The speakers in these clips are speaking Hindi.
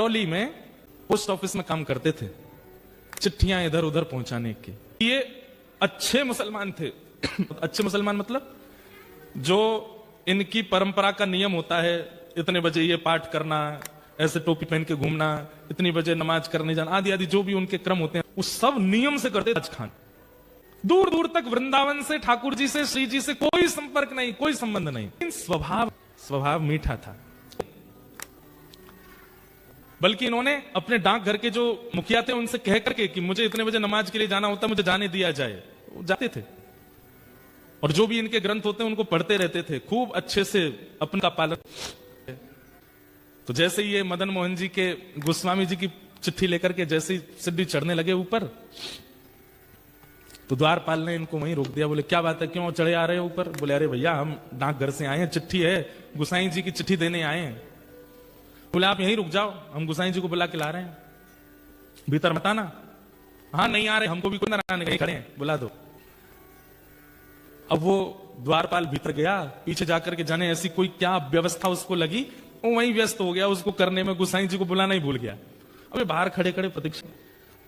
टोली में पोस्ट ऑफिस में काम करते थे, चिट्ठियां इधर उधर पहुंचाने के। ये अच्छे मुसलमान थे। अच्छे मुसलमान मतलब जो इनकी परंपरा का नियम होता है, इतने बजे ये पाठ करना, ऐसे टोपी पहन के घूमना, इतनी बजे नमाज करने जाना, आदि आदि जो भी उनके क्रम होते हैं, उस सब नियम से करते ताज खान। दूर दूर तक वृंदावन से, ठाकुर जी से, श्री जी से कोई संपर्क नहीं, कोई संबंध नहीं। स्वभाव मीठा था। बल्कि इन्होंने अपने डाकघर के जो मुखिया थे उनसे कह करके कि मुझे इतने बजे नमाज के लिए जाना होता, मुझे जाने दिया जाए, वो जाते थे। और जो भी इनके ग्रंथ होते हैं उनको पढ़ते रहते थे, खूब अच्छे से अपना पालन। तो जैसे ही ये मदन मोहन जी के गोस्वामी जी की चिट्ठी लेकर के जैसे ही सीढ़ी चढ़ने लगे ऊपर, तो द्वारपाल ने इनको वहीं रोक दिया। बोले क्या बात है, क्यों चढ़े आ रहे हो ऊपर? बोले अरे भैया हम डाकघर से आए हैं, चिट्ठी है, गोसाई जी की चिट्ठी देने आए हैं। बोले आप यहीं रुक जाओ, हम गोसाई जी को बुला के ला रहे हैं, भीतर मत आना। हाँ नहीं आ रहे, हमको भी कोई नारायण कहीं खड़े हैं, बुला दो। अब वो द्वारपाल भीतर गया, पीछे जाकर के जाने ऐसी कोई क्या व्यवस्था उसको लगी, वो वहीं व्यस्त हो गया उसको करने में, गोसाई जी को बुलाना ही भूल गया। अबे बाहर खड़े खड़े प्रतीक्षा,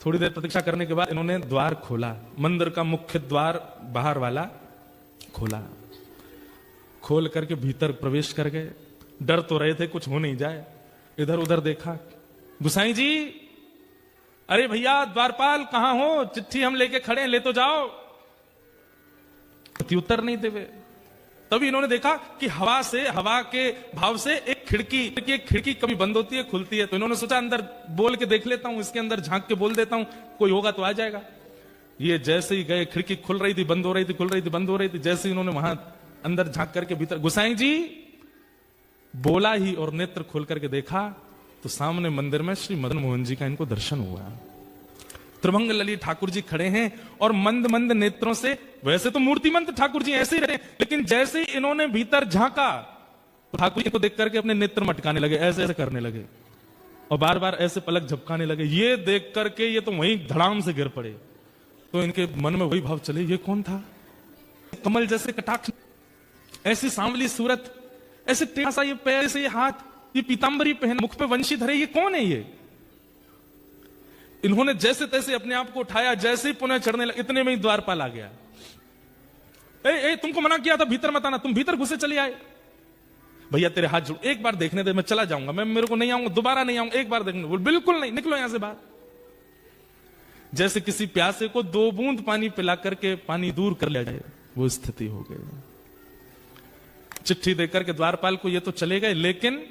थोड़ी देर प्रतीक्षा करने के बाद इन्होंने द्वार खोला, मंदिर का मुख्य द्वार बाहर वाला खोला। खोल करके भीतर प्रवेश कर गए। डर तो रहे थे कुछ हो नहीं जाए, इधर उधर देखा, गोसाई जी, अरे भैया द्वारपाल कहां हो, चिट्ठी हम लेके खड़े हैं, ले तो जाओ। उत्तर नहीं देवे। तभी इन्होंने देखा कि हवा के भाव से एक खिड़की कभी बंद होती है, खुलती है। तो इन्होंने सोचा अंदर बोल के देख लेता हूं, इसके अंदर झांक के बोल देता हूं, कोई होगा तो आ जाएगा। ये जैसे ही गए, खिड़की खुल रही थी, बंद हो रही थी, खुल रही थी, बंद हो रही थी। जैसे ही इन्होंने वहां अंदर झांक करके भीतर गोसाई जी बोला ही और नेत्र खोल करके देखा, तो सामने मंदिर में श्री मदन मोहन जी का इनको दर्शन हुआ। त्रिभंग ललित ठाकुर जी खड़े हैं और मंद मंद नेत्रों से, वैसे तो मूर्तिमंत ठाकुर जी ऐसे ही रहे, लेकिन जैसे ही इन्होंने भीतर झांका तो ठाकुर जी को देख करके अपने नेत्र मटकाने लगे, ऐसे ऐसे करने लगे और बार बार ऐसे पलक झपकाने लगे। ये देख करके ये तो वहीं धड़ाम से गिर पड़े। तो इनके मन में वही भाव चले, ये कौन था? कमल जैसे कटाक्ष, ऐसी सांवली सूरत, ऐसे टेढ़ा सा ये पैर, ऐसे ये हाथ, ये पीतांबरी पहन, मुख पे वंशी धरे, ये कौन है? ये इन्होंने जैसे तैसे अपने आप को उठाया, जैसे ही पुनः चढ़ने लगे, इतने में ही द्वारपाल आ गया। ए, तुमको मना किया था भीतर मत आना, तुम भीतर घुसे चले आए। भैया तेरे हाथ जोड़, एक बार देखने दे, मैं चला जाऊंगा, मैं मेरे को नहीं आऊंगा, दोबारा नहीं आऊंगा, एक बार देखने। बोल बिल्कुल नहीं, निकलो यहां से बाहर। जैसे किसी प्यासे को 2 बूंद पानी पिला करके पानी दूर कर लिया जाए, वो स्थिति हो गई। चिट्ठी देकर के द्वारपाल को ये तो चले गए, लेकिन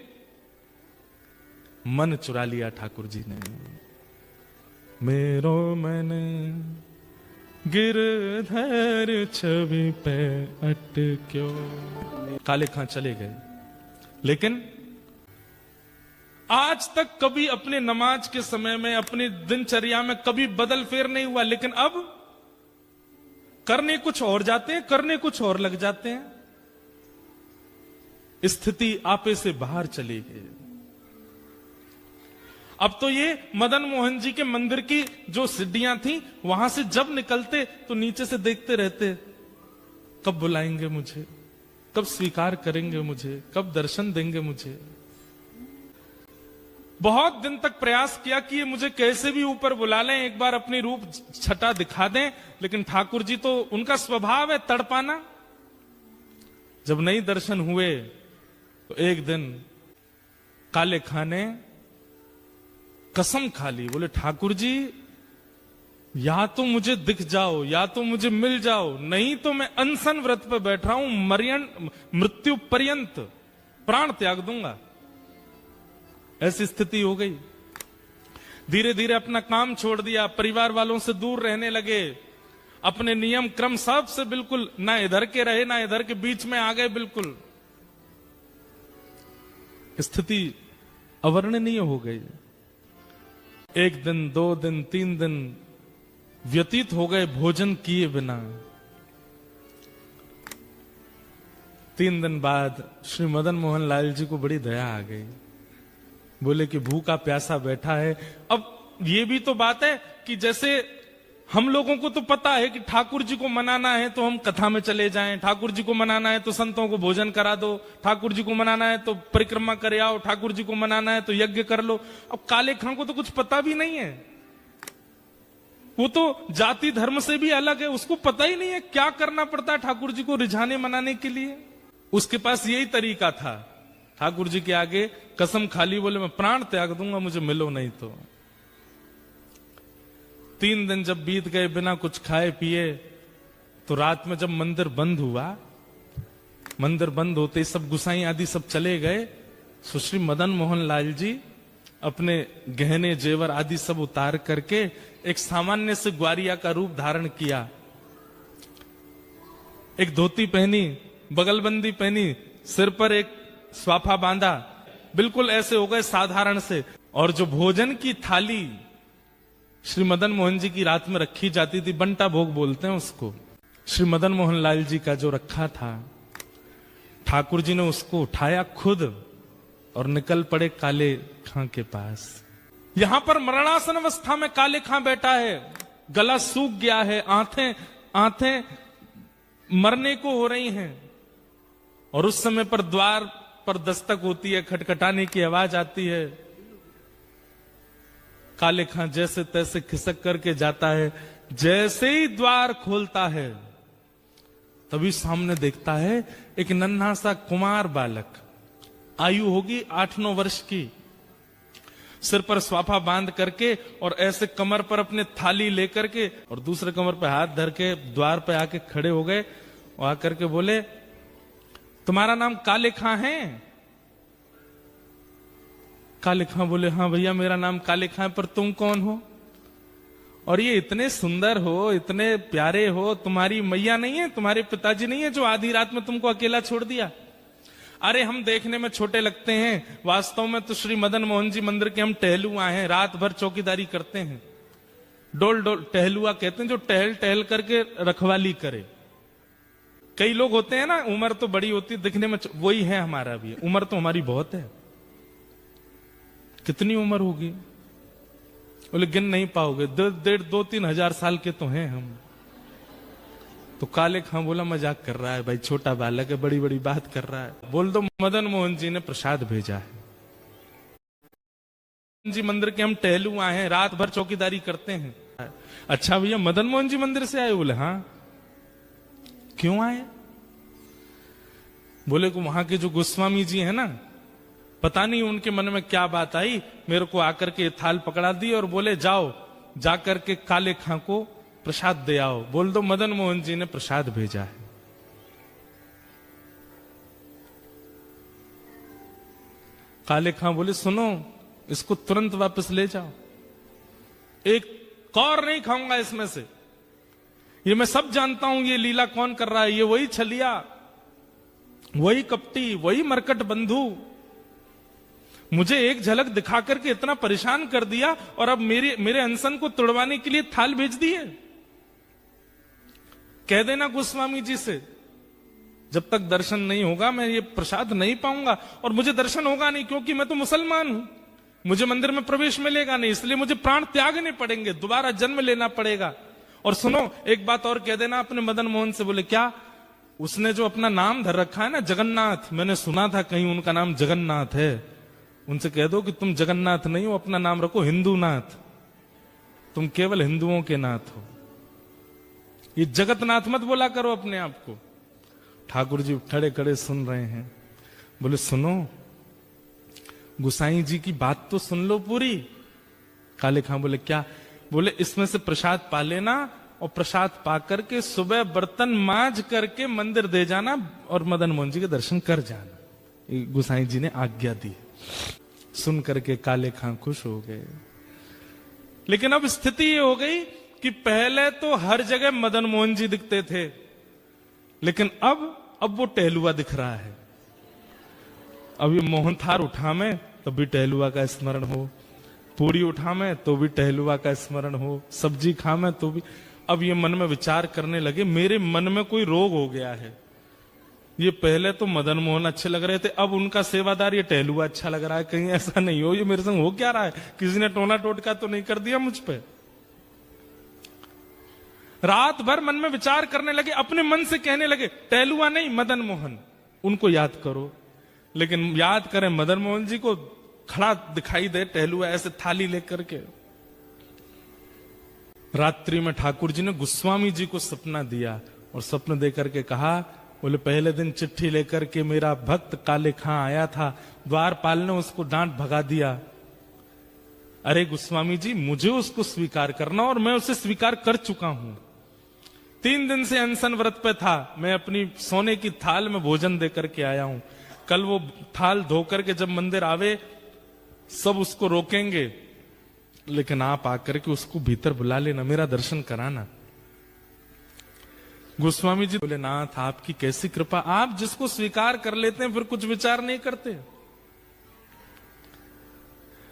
मन चुरा लिया ठाकुर जी ने। मेरो मन गिरधर छवि पे अटक्यो। काले खां चले गए, लेकिन आज तक कभी अपने नमाज के समय में, अपनी दिनचर्या में कभी बदल फेर नहीं हुआ। लेकिन अब करने कुछ और जाते हैं, करने कुछ और लग जाते हैं। स्थिति आपे से बाहर चली गई। अब तो ये मदन मोहन जी के मंदिर की जो सीढ़ियां थी, वहां से जब निकलते तो नीचे से देखते रहते, कब बुलाएंगे मुझे, कब स्वीकार करेंगे मुझे, कब दर्शन देंगे मुझे। बहुत दिन तक प्रयास किया कि ये मुझे कैसे भी ऊपर बुला लें, एक बार अपनी रूप छटा दिखा दें, लेकिन ठाकुर जी तो, उनका स्वभाव है तड़पाना। जब नहीं दर्शन हुए तो एक दिन काले खां ने कसम खा ली। बोले ठाकुर जी या तो मुझे दिख जाओ, या तो मुझे मिल जाओ, नहीं तो मैं अनशन व्रत पर बैठा हूं, मृत्यु पर्यंत प्राण त्याग दूंगा। ऐसी स्थिति हो गई। धीरे धीरे अपना काम छोड़ दिया, परिवार वालों से दूर रहने लगे, अपने नियम क्रम सब से बिल्कुल ना इधर के रहे ना इधर के, बीच में आ गए बिल्कुल। स्थिति अवर्णनीय हो गई। 1 दिन 2 दिन 3 दिन व्यतीत हो गए भोजन किए बिना। 3 दिन बाद श्री मदन मोहन लाल जी को बड़ी दया आ गई। बोले कि भूखा प्यासा बैठा है। अब ये भी तो बात है कि जैसे हम लोगों को तो पता है कि ठाकुर जी को मनाना है तो हम कथा में चले जाएं, ठाकुर जी को मनाना है तो संतों को भोजन करा दो, ठाकुर जी को मनाना है तो परिक्रमा करे आओ, ठाकुर जी को मनाना है तो यज्ञ कर लो। अब काले खां को तो कुछ पता भी नहीं है, वो तो जाति धर्म से भी अलग है, उसको पता ही नहीं है क्या करना पड़ता है ठाकुर जी को रिझाने मनाने के लिए। उसके पास यही तरीका था, ठाकुर जी के आगे कसम खाली, बोले मैं प्राण त्याग दूंगा मुझे मिलो नहीं तो। 3 दिन जब बीत गए बिना कुछ खाए पिए, तो रात में जब मंदिर बंद हुआ, मंदिर बंद होते सब गुसाई आदि सब चले गए, सुश्री मदन मोहन लाल जी अपने गहने जेवर आदि सब उतार करके एक सामान्य से ग्वारिया का रूप धारण किया, एक धोती पहनी, बगलबंदी पहनी, सिर पर एक स्वाफा बांधा, बिल्कुल ऐसे हो गए साधारण से। और जो भोजन की थाली श्री मदन मोहन जी की रात में रखी जाती थी, बंटा भोग बोलते हैं उसको, श्री मदन मोहन लाल जी का जो रखा था, ठाकुर जी ने उसको उठाया खुद और निकल पड़े काले खां के पास। यहां पर मरणासन अवस्था में काले खां बैठा है, गला सूख गया है, आंखें मरने को हो रही हैं, और उस समय पर द्वार पर दस्तक होती है, खटखटाने की आवाज आती है। काले खां जैसे तैसे खिसक करके जाता है, जैसे ही द्वार खोलता है तभी सामने देखता है एक नन्हा सा कुमार बालक, आयु होगी 8-9 वर्ष की, सिर पर स्वाफा बांध करके और ऐसे कमर पर अपने थाली लेकर के और दूसरे कमर पर हाथ धर के द्वार पे आके खड़े हो गए और आकर के बोले, तुम्हारा नाम काले खां है? काले खां बोले, हाँ भैया मेरा नाम काले खां है, पर तुम कौन हो? और ये इतने सुंदर हो, इतने प्यारे हो, तुम्हारी मैया नहीं है, तुम्हारे पिताजी नहीं है जो आधी रात में तुमको अकेला छोड़ दिया? अरे हम देखने में छोटे लगते हैं, वास्तव में तो श्री मदन मोहन जी मंदिर के हम टहलुआ हैं, रात भर चौकीदारी करते हैं। डोल डोल टहलुआ कहते हैं जो टहल टहल करके रखवाली करे। कई लोग होते हैं ना, उम्र तो बड़ी होती है दिखने में, वही है हमारा भी, उम्र तो हमारी बहुत है। कितनी उम्र होगी? बोले गिन नहीं पाओगे, 2-3 हजार साल के तो हैं हम। तो काले खां बोला मजाक कर रहा है भाई, छोटा बालक है, बड़ी बड़ी बात कर रहा है। बोल दो मदन मोहन जी ने प्रसाद भेजा है, जी मंदिर के हम टहलुआ हैं, रात भर चौकीदारी करते हैं। अच्छा भैया मदन मोहन जी मंदिर से आए? बोले हाँ। क्यों आए? बोले को वहां के जो गोस्वामी जी है ना, पता नहीं उनके मन में क्या बात आई, मेरे को आकर के थाल पकड़ा दी और बोले जाओ जाकर के काले खां को प्रसाद दे आओ। बोल दो मदन मोहन जी ने प्रसाद भेजा है। काले खां बोले सुनो, इसको तुरंत वापस ले जाओ, एक कौर नहीं खाऊंगा इसमें से। ये मैं सब जानता हूं ये लीला कौन कर रहा है, ये वही छलिया, वही कपटी, वही मरकट बंधु, मुझे एक झलक दिखा करके इतना परेशान कर दिया और अब मेरे अनशन को तुड़वाने के लिए थाल भेज दी है। कह देना गोस्वामी जी से, जब तक दर्शन नहीं होगा मैं ये प्रसाद नहीं पाऊंगा, और मुझे दर्शन होगा नहीं क्योंकि मैं तो मुसलमान हूं, मुझे मंदिर में प्रवेश मिलेगा नहीं, इसलिए मुझे प्राण त्यागने पड़ेंगे, दोबारा जन्म लेना पड़ेगा। और सुनो एक बात और कह देना अपने मदन मोहन से। बोले क्या? उसने जो अपना नाम धर रखा है ना जगन्नाथ, मैंने सुना था कहीं उनका नाम जगन्नाथ है, उनसे कह दो कि तुम जगन्नाथ नहीं हो, अपना नाम रखो हिंदूनाथ, तुम केवल हिंदुओं के नाथ हो, ये जगतनाथ मत बोला करो अपने आप को। ठाकुर जी खड़े खड़े सुन रहे हैं। बोले सुनो गुसाई जी की बात तो सुन लो पूरी। काले खां बोले क्या? बोले इसमें से प्रसाद पा लेना और प्रसाद पा करके सुबह बर्तन मांज करके मंदिर दे जाना और मदन मोहन जी के दर्शन कर जाना। गुसाई जी ने आज्ञा दी। सुन करके काले खां खुश हो गए। लेकिन अब स्थिति ये हो गई कि पहले तो हर जगह मदन मोहन जी दिखते थे, लेकिन अब वो टहलुआ दिख रहा है। अब ये मोहन थार उठा में तब भी टहलुआ का स्मरण हो, पूरी उठा में तो भी टहलुआ का स्मरण हो, सब्जी खा में तो भी। अब ये मन में विचार करने लगे मेरे मन में कोई रोग हो गया है। ये पहले तो मदन मोहन अच्छे लग रहे थे, अब उनका सेवादार ये टहलुआ अच्छा लग रहा है, कहीं ऐसा नहीं हो ये मेरे संग हो क्या रहा है, किसी ने टोना टोटका तो नहीं कर दिया मुझ पे। रात भर मन में विचार करने लगे, अपने मन से कहने लगे, टहलुआ नहीं मदन मोहन, उनको याद करो। लेकिन याद करें मदन मोहन जी को, खड़ा दिखाई दे टहलुआ ऐसे थाली लेकर के। रात्रि में ठाकुर जी ने गोस्वामी जी को सपना दिया और सपना देकर के कहा, बोले पहले दिन चिट्ठी लेकर के मेरा भक्त काले खां आया था, द्वारपाल ने उसको डांट भगा दिया। अरे गोस्वामी जी, मुझे उसको स्वीकार करना और मैं उसे स्वीकार कर चुका हूं। 3 दिन से अनशन व्रत पे था, मैं अपनी सोने की थाल में भोजन देकर के आया हूं। कल वो थाल धोकर के जब मंदिर आवे सब उसको रोकेंगे, लेकिन आप आकर के उसको भीतर बुला लेना, मेरा दर्शन कराना। गोस्वामी जी बोले, नाथ आपकी कैसी कृपा, आप जिसको स्वीकार कर लेते हैं फिर कुछ विचार नहीं करते।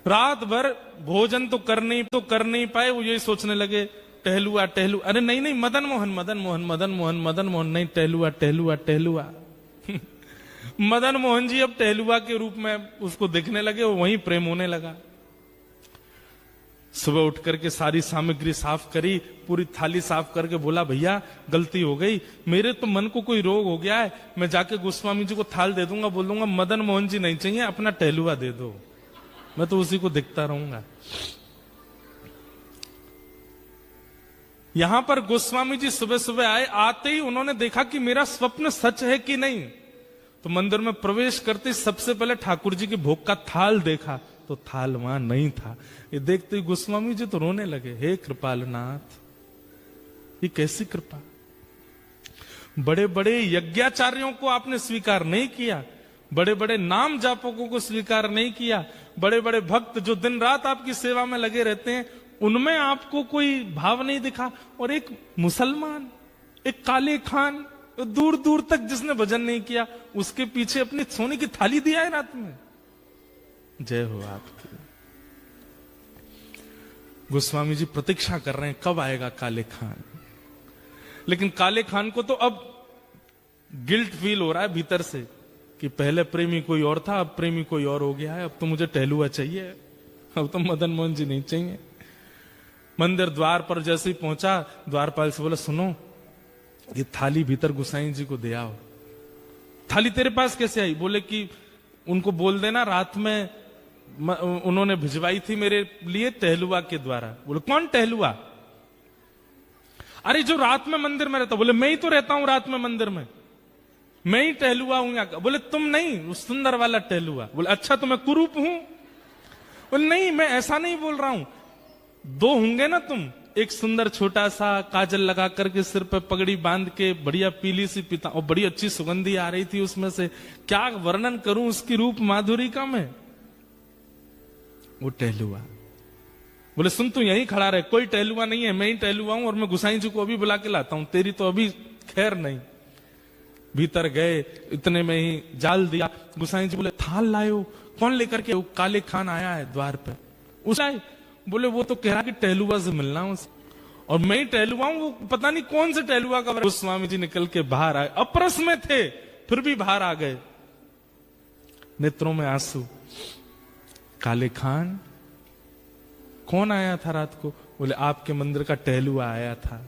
रात भर भोजन तो कर नहीं पाए, वो यही सोचने लगे टहलुआ टहलुआ, अरे नहीं नहीं मदन मोहन मदन मोहन मदन मोहन मदन मोहन, नहीं टहलुआ टहलुआ टहलुआ। मदन मोहन जी अब टहलुआ के रूप में उसको दिखने लगे, वो वहीं प्रेम होने लगा। सुबह उठ करके सारी सामग्री साफ करी, पूरी थाली साफ करके बोला, भैया गलती हो गई, मेरे तो मन को कोई रोग हो गया है, मैं जाके गोस्वामी जी को थाल दे दूंगा, बोल दूंगा मदन मोहन जी नहीं चाहिए, अपना टहलुआ दे दो, मैं तो उसी को दिखता रहूंगा। यहां पर गोस्वामी जी सुबह सुबह आए, आते ही उन्होंने देखा कि मेरा स्वप्न सच है कि नहीं। तो मंदिर में प्रवेश करते सबसे पहले ठाकुर जी के भोग का थाल देखा, तो थाल वहां नहीं था। ये देखते ही गोस्वामी जी तो रोने लगे, हे कृपालनाथ, ये कैसी कृपा, बड़े बड़े यज्ञाचार्यों को आपने स्वीकार नहीं किया, बड़े बड़े नाम जापकों को स्वीकार नहीं किया, बड़े बड़े भक्त जो दिन रात आपकी सेवा में लगे रहते हैं उनमें आपको कोई भाव नहीं दिखा, और एक मुसलमान, एक काले खान, दूर दूर तक जिसने भजन नहीं किया, उसके पीछे अपनी सोने की थाली दिया है रात में। जय हो आपकी। गोस्वामी जी प्रतीक्षा कर रहे हैं कब आएगा काले खान, लेकिन काले खान को तो अब गिल्ट फील हो रहा है भीतर से कि पहले प्रेमी कोई और था, अब प्रेमी कोई और हो गया है, अब तो मुझे टहलुआ चाहिए, अब तो मदन मोहन जी नहीं चाहिए। मंदिर द्वार पर जैसे ही पहुंचा, द्वारपाल से बोला, सुनो ये थाली भीतर गोसाई जी को दे आओ। थाली तेरे पास कैसे आई? बोले कि उनको बोल देना रात में उन्होंने भिजवाई थी मेरे लिए टहलुआ के द्वारा। बोले कौन टहलुआ? अरे जो रात में मंदिर में रहता। बोले मैं ही तो रहता हूं रात में मंदिर में, मैं ही टहलुआ हूं यहाँ। बोले तुम नहीं, उस सुंदर वाला टहलुआ। बोले अच्छा तो मैं कुरूप हूं? बोले नहीं मैं ऐसा नहीं बोल रहा हूं, 2 होंगे ना तुम, एक सुंदर छोटा सा काजल लगा करके सिर पे पगड़ी बांध के बढ़िया पीली सी पिता, और बड़ी अच्छी सुगंधी आ रही थी उसमें से, क्या वर्णन करूं उसकी रूप माधुरी का मैं। वो टहलुआ। बोले सुन तू यहीं खड़ा रहे, कोई टहलुआ नहीं है, मैं ही टहलुआ हूं और मैं गोसाई जी को अभी बुला के लाता हूं, तेरी तो अभी खैर नहीं। भीतर गए, इतने में ही जाल दिया। गोसाई जी बोले थाल लायो, कौन लेकर के? काले खान आया है द्वार पे। उस आए? बोले वो तो कह रहा कि टहलुआ से मिलना हूं, और मैं ही टहलुआ हूं, वो पता नहीं कौन से टहलुआ का। गोस्वामी जी निकल के बाहर आए, अपरस में थे फिर भी बाहर आ गए, नेत्रों में आंसू। काले खान कौन आया था रात को? बोले आपके मंदिर का टहलुआ आया था,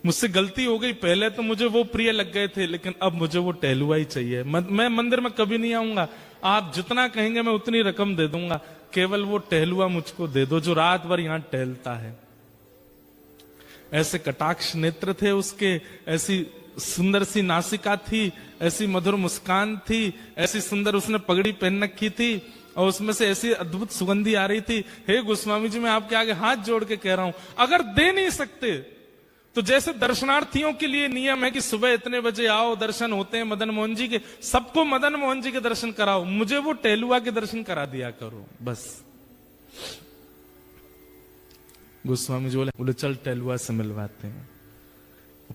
मुझसे गलती हो गई, पहले तो मुझे वो प्रिय लग गए थे, लेकिन अब मुझे वो टहलुआ ही चाहिए। मैं मंदिर में कभी नहीं आऊंगा, आप जितना कहेंगे मैं उतनी रकम दे दूंगा, केवल वो टहलुआ मुझको दे दो जो रात भर यहां टहलता है। ऐसे कटाक्ष नेत्र थे उसके, ऐसी सुंदर सी नासिका थी, ऐसी मधुर मुस्कान थी, ऐसी सुंदर उसने पगड़ी पहन रखी थी, और उसमें से ऐसी अद्भुत सुगंधी आ रही थी। हे गोस्वामी जी, मैं आपके आगे हाथ जोड़ के कह रहा हूं, अगर दे नहीं सकते तो जैसे दर्शनार्थियों के लिए नियम है कि सुबह इतने बजे आओ, दर्शन होते हैं मदन मोहन जी के, सबको मदन मोहन जी के दर्शन कराओ, मुझे वो टहलुआ के दर्शन करा दिया करो बस। गोस्वामी जी बोले चल टहलुआ से मिलवाते हैं।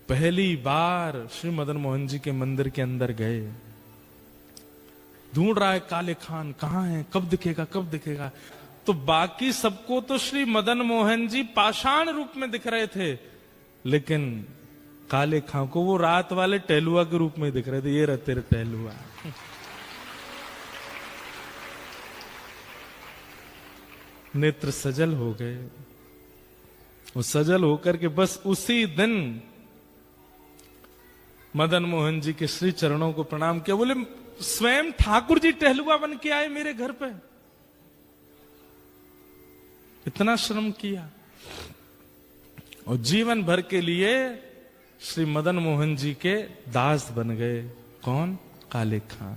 पहली बार श्री मदन मोहन जी के मंदिर के अंदर गए, ढूंढ रहा है काले खान कहां है, कब दिखेगा कब दिखेगा। तो बाकी सबको तो श्री मदन मोहन जी पाषाण रूप में दिख रहे थे, लेकिन काले खां को वो रात वाले टहलुआ के रूप में दिख रहे थे। ये रहते रहे टहलुआ। नेत्र सजल हो गए, वो सजल होकर के बस उसी दिन मदन मोहन जी के श्री चरणों को प्रणाम किया। बोले स्वयं ठाकुर जी टहलुआ बन के आए मेरे घर पे, इतना श्रम किया और जीवन भर के लिए श्री मदन मोहन जी के दास बन गए। कौन? काले खां।